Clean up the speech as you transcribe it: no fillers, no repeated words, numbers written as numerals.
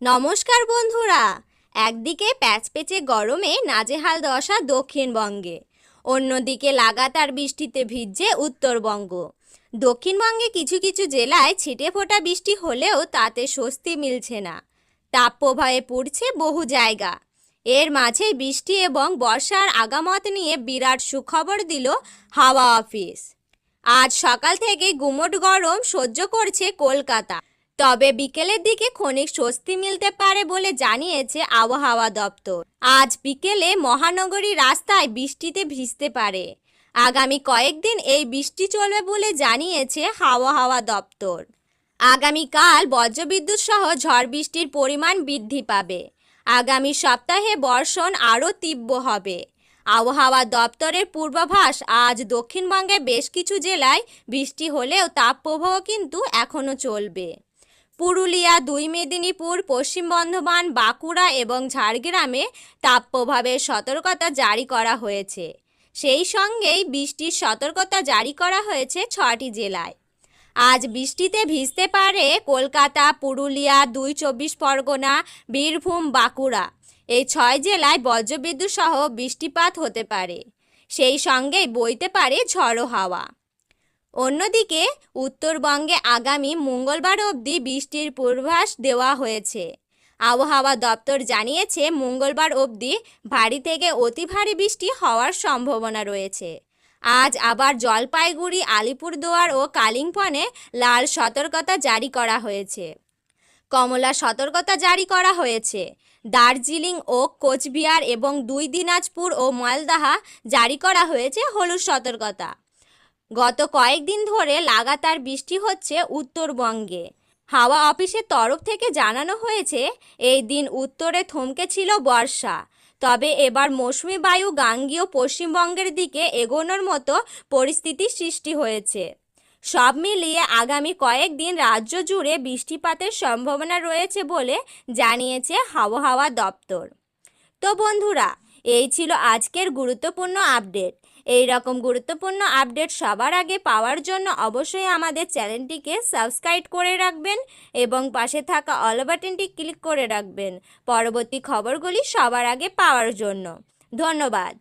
নমস্কার বন্ধুরা। একদিকে প্যাচপেচে গরমে নাজেহাল দশা দক্ষিণবঙ্গে, অন্যদিকে লাগাতার বৃষ্টিতে ভিজছে উত্তরবঙ্গ। দক্ষিণবঙ্গে কিছু কিছু জেলায় ছিটেফোঁটা বৃষ্টি হলেও তাতে স্বস্তি মিলছে না। তাপপ্রবাহে পড়ছে বহু জায়গা। এর মাঝে বৃষ্টি এবং বর্ষার আগামত নিয়ে বিরাট সুখবর দিল হাওয়া অফিস। আজ সকাল থেকে গুমোট গরম সহ্য করছে কলকাতা, তবে বিকেলের দিকে ক্ষণিক স্বস্তি মিলতে পারে বলে জানিয়েছে আবহাওয়া দপ্তর। আজ বিকেলে মহানগরী রাস্তায় বৃষ্টিতে ভিজতে পারে। আগামী কয়েকদিন এই বৃষ্টি চলবে বলে জানিয়েছে আবহাওয়া দপ্তর। আগামীকাল বজ্রবিদ্যুৎ সহ ঝড় বৃষ্টির পরিমাণ বৃদ্ধি পাবে। আগামী সপ্তাহে বর্ষণ আরও তীব্র হবে। আবহাওয়া দপ্তরের পূর্বাভাস, আজ দক্ষিণবঙ্গে বেশ কিছু জেলায় বৃষ্টি হলেও তাপপ্রবাহ কিন্তু এখনও চলবে। পুরুলিয়া, 2 মেদিনীপুর, পশ্চিম বর্ধমান, বাঁকুড়া এবং ঝাড়গ্রামে তাপপ্রবাহের সতর্কতা জারি করা হয়েছে। সেই সঙ্গেই বৃষ্টির সতর্কতা জারি করা হয়েছে 6টি জেলায়। আজ বৃষ্টিতে ভিজতে পারে কলকাতা, পুরুলিয়া, 2 চব্বিশ পরগনা, বীরভূম, বাঁকুড়া। এই 6 জেলায় বজ্রবিদ্যুৎ সহ বৃষ্টিপাত হতে পারে। সেই সঙ্গেই বইতে পারে ঝড়ো হাওয়া। অন্যদিকে উত্তরবঙ্গে আগামী মঙ্গলবার অবধি বৃষ্টির পূর্বাভাস দেওয়া হয়েছে। আবহাওয়া দপ্তর জানিয়েছে মঙ্গলবার অবধি ভারী থেকে অতি ভারী বৃষ্টি হওয়ার সম্ভাবনা রয়েছে। আজ আবার জলপাইগুড়ি, আলিপুরদুয়ার ও কালিম্পংয়ে লাল সতর্কতা জারি করা হয়েছে। কমলা সতর্কতা জারি করা হয়েছে। দার্জিলিং ও কোচবিহার এবং 2 দিনাজপুর ও মালদাহা জারি করা হয়েছে হলুদ সতর্কতা। গত কয়েকদিন ধরে লাগাতার বৃষ্টি হচ্ছে উত্তরবঙ্গে। হাওয়া অফিসের তরফ থেকে জানানো হয়েছে এই দিন উত্তরে থমকে ছিল বর্ষা, তবে এবার মৌসুমি বায়ু গাঙ্গেয় পশ্চিমবঙ্গের দিকে এগোনোর মতো পরিস্থিতির সৃষ্টি হয়েছে। সব মিলিয়ে আগামী কয়েকদিন রাজ্য জুড়ে বৃষ্টিপাতের সম্ভাবনা রয়েছে বলে জানিয়েছে আবহাওয়া দপ্তর। তো বন্ধুরা, এই ছিল আজকের গুরুত্বপূর্ণ আপডেট। এই রকম গুরুত্বপূর্ণ আপডেট সবার আগে পাওয়ার জন্য অবশ্যই আমাদের চ্যানেলটিকে সাবস্ক্রাইব করে রাখবেন এবং পাশে থাকা অল বাটনটি ক্লিক করে রাখবেন পরবর্তী খবরগুলি সবার আগে পাওয়ার জন্য। ধন্যবাদ।